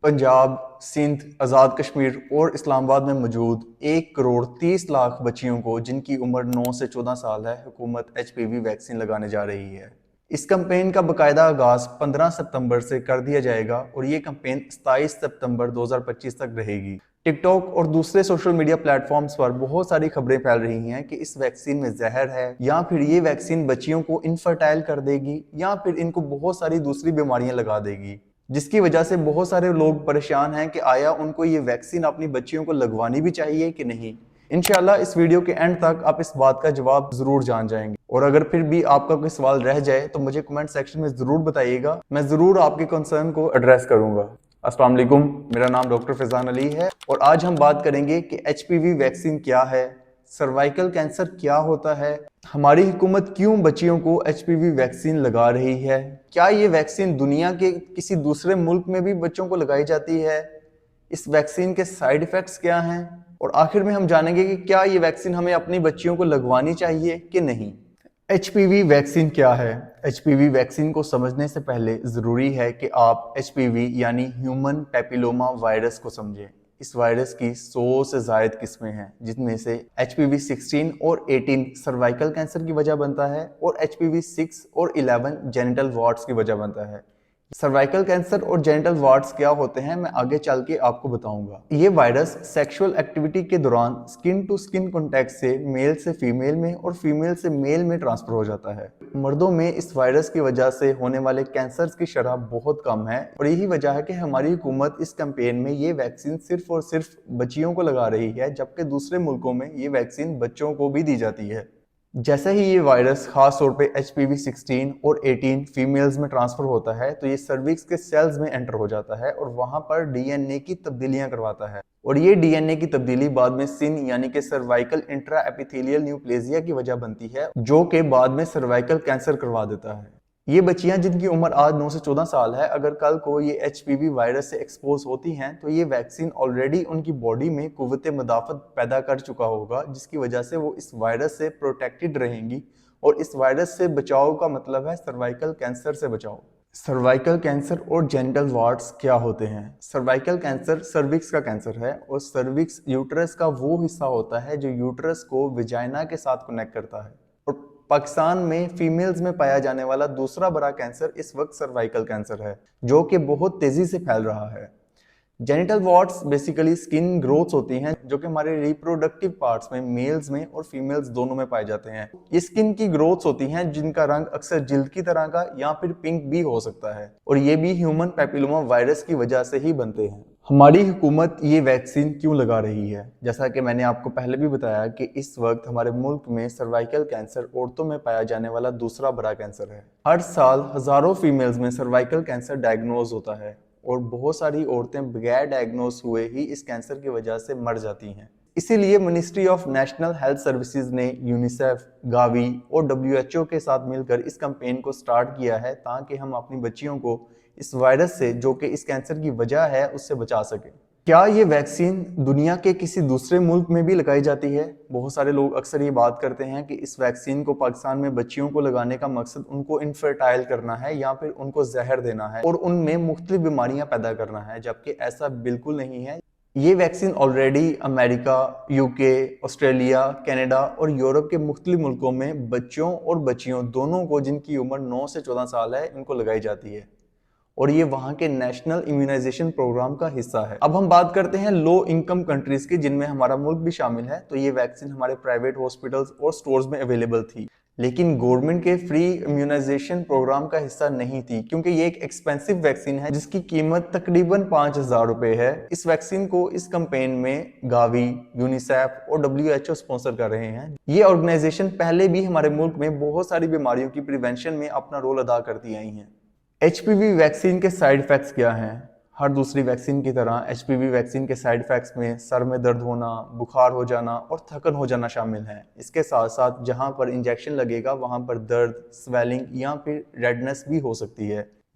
पंजाब, सिंध, आज़ाद कश्मीर और इस्लामाबाद में मौजूद 1 करोड़ 30 लाख बच्चियों को जिनकी उम्र 9 से 14 साल है, हुकूमत HPV वैक्सीन लगाने जा रही है। इस कैंपेन का बाकायदा आगाज 15 सितंबर से कर दिया जाएगा और ये कैंपेन 27 सितंबर 2025 तक रहेगी। टिकटॉक और दूसरे सोशल मीडिया प्लेटफॉर्म्स पर बहुत सारी खबरें फैल रही हैं कि इस वैक्सीन में जहर है, या फिर ये वैक्सीन बच्चियों को इनफर्टाइल कर देगी, या फिर इनको बहुत सारी दूसरी बीमारियां लगा देगी, जिसकी वजह से बहुत सारे लोग परेशान हैं कि आया उनको ये वैक्सीन अपनी बच्चियों को लगवानी भी चाहिए कि नहीं। इंशाल्लाह इस वीडियो के एंड तक आप इस बात का जवाब जरूर जान जाएंगे, और अगर फिर भी आपका कोई सवाल रह जाए तो मुझे कमेंट सेक्शन में जरूर बताइएगा, मैं जरूर आपके कंसर्न को एड्रेस करूंगा। अस्सलाम वालेकुम, मेरा नाम डॉक्टर फैजान अली है और आज हम बात करेंगे कि HPV वैक्सीन क्या है, सर्वाइकल कैंसर क्या होता है, हमारी हुकूमत क्यों बच्चियों को HPV वैक्सीन लगा रही है, क्या ये वैक्सीन दुनिया के किसी दूसरे मुल्क में भी बच्चों को लगाई जाती है, इस वैक्सीन के साइड इफेक्ट्स क्या हैं, और आखिर में हम जानेंगे कि क्या ये वैक्सीन हमें अपनी बच्चियों को लगवानी चाहिए कि नहीं। HPV वैक्सीन क्या है? HPV वैक्सीन को समझने से पहले ज़रूरी है कि आप HPV यानी ह्यूमन पैपिलोमा वायरस को समझें। इस वायरस की 100 से ज़ायद किस्में हैं, जिसमें से HPV 16 और 18 सर्वाइकल कैंसर की वजह बनता है और HPV 6 और 11 जेनिटल वार्ड्स की वजह बनता है। सर्वाइकल कैंसर और जेनिटल वार्ड्स क्या होते हैं मैं आगे चल के आपको बताऊंगा। ये वायरस सेक्सुअल एक्टिविटी के दौरान स्किन टू स्किन कॉन्टैक्ट से मेल से फीमेल में और फीमेल से मेल में ट्रांसफर हो जाता है। मर्दों में इस वायरस की वजह से होने वाले कैंसर की शरह बहुत कम है और यही वजह है कि हमारी हुकूमत इस कैंपेन में ये वैक्सीन सिर्फ और सिर्फ बच्चियों को लगा रही है, जबकि दूसरे मुल्कों में ये वैक्सीन बच्चों को भी दी जाती है। जैसे ही ये वायरस खास तौर पे HPV 16 और 18 फीमेल्स में ट्रांसफर होता है तो ये सर्विक्स के सेल्स में एंटर हो जाता है और वहां पर DNA की तब्दीलियां करवाता है, और ये DNA की तब्दीली बाद में सिन यानी कि सर्वाइकल इंट्रा एपिथेलियल न्यूप्लेजिया की वजह बनती है, जो कि बाद में सर्वाइकल कैंसर करवा देता है। ये बच्चियां जिनकी उम्र आज 9 से 14 साल है, अगर कल को ये HPV वायरस से एक्सपोज होती हैं तो ये वैक्सीन ऑलरेडी उनकी बॉडी में कुव्वत मदाफत पैदा कर चुका होगा, जिसकी वजह से वो इस वायरस से प्रोटेक्टेड रहेंगी, और इस वायरस से बचाव का मतलब है सर्वाइकल कैंसर से बचाव। सर्वाइकल कैंसर और जेनिटल वार्ड्स क्या होते हैं? सर्वाइकल कैंसर सर्विक्स का कैंसर है और सर्विक्स यूट्रस का वो हिस्सा होता है जो यूट्रस को विजाइना के साथ कनेक्ट करता है, और पाकिस्तान में फीमेल्स में पाया जाने वाला दूसरा बड़ा कैंसर इस वक्त सर्वाइकल कैंसर है, जो कि बहुत तेजी से फैल रहा है। Genital warts basically skin growths होती हैं जो कि हमारे रिप्रोडक्टिव पार्ट्स में मेल्स में और फीमेल्स दोनों में पाए जाते हैं। ये स्किन की ग्रोथ्स होती हैं जिनका रंग अक्सर जिल्द की तरह का या फिर पिंक भी हो सकता है, और ये भी ह्यूमन पैपिलोमा वायरस की वजह से ही बनते हैं। हमारी हुकूमत ये वैक्सीन क्यों लगा रही है? जैसा कि मैंने आपको पहले भी बताया कि इस वक्त हमारे मुल्क में सर्वाइकल कैंसर औरतों में पाया जाने वाला दूसरा बड़ा कैंसर है। हर साल हजारों फीमेल्स में सर्वाइकल कैंसर डायग्नोज होता है और बहुत सारी औरतें बगैर डायग्नोज हुए ही इस कैंसर की वजह से मर जाती हैं। इसीलिए ministry of national health services ने यूनिसेफ, गावी और WHO के साथ मिलकर इस कैंपेन को स्टार्ट किया है ताकि हम अपनी बच्चियों को इस वायरस से, जो कि इस कैंसर की वजह है, उससे बचा सके। क्या ये वैक्सीन दुनिया के किसी दूसरे मुल्क में भी लगाई जाती है? बहुत सारे लोग अक्सर ये बात करते हैं कि इस वैक्सीन को पाकिस्तान में बच्चियों को लगाने का मकसद उनको इनफर्टाइल करना है या फिर उनको जहर देना है और उनमें मुख्तलिफ बीमारियां पैदा करना है, जबकि ऐसा बिल्कुल नहीं है। ये vaccine already America, UK, Australia, Canada और यूरोप के मुख्तलिफ मुल्कों में बच्चों और बच्चियों दोनों को जिनकी उम्र 9 से 14 साल है इनको लगाई जाती है, और ये वहाँ के नेशनल इम्यूनाइजेशन प्रोग्राम का हिस्सा है। अब हम बात करते हैं लो इनकम कंट्रीज की, जिनमें हमारा मुल्क भी शामिल है। तो ये वैक्सीन हमारे प्राइवेट हॉस्पिटल्स और स्टोर्स में अवेलेबल थी, लेकिन गवर्नमेंट के फ्री इम्यूनाइजेशन प्रोग्राम का हिस्सा नहीं थी, क्योंकि ये एक एक्सपेंसिव वैक्सीन है जिसकी कीमत तकरीबन 5,000 रुपए है। इस वैक्सीन को इस कैंपेन में गावी, यूनिसेफ और WHO स्पॉन्सर कर रहे हैं। ये ऑर्गेनाइजेशन पहले भी हमारे मुल्क में बहुत सारी बीमारियों की प्रिवेंशन में अपना रोल अदा करती आई हैं। HPV वैक्सीन के साइड इफेक्ट्स क्या हैं? हर दूसरी वैक्सीन की तरह HPV वैक्सीन के साइड इफेक्ट्स में सर में दर्द होना, बुखार हो जाना और थकन हो जाना शामिल है। इसके साथ साथ जहां पर इंजेक्शन लगेगा वहां पर दर्द, स्वेलिंग या फिर रेडनेस भी हो सकती है।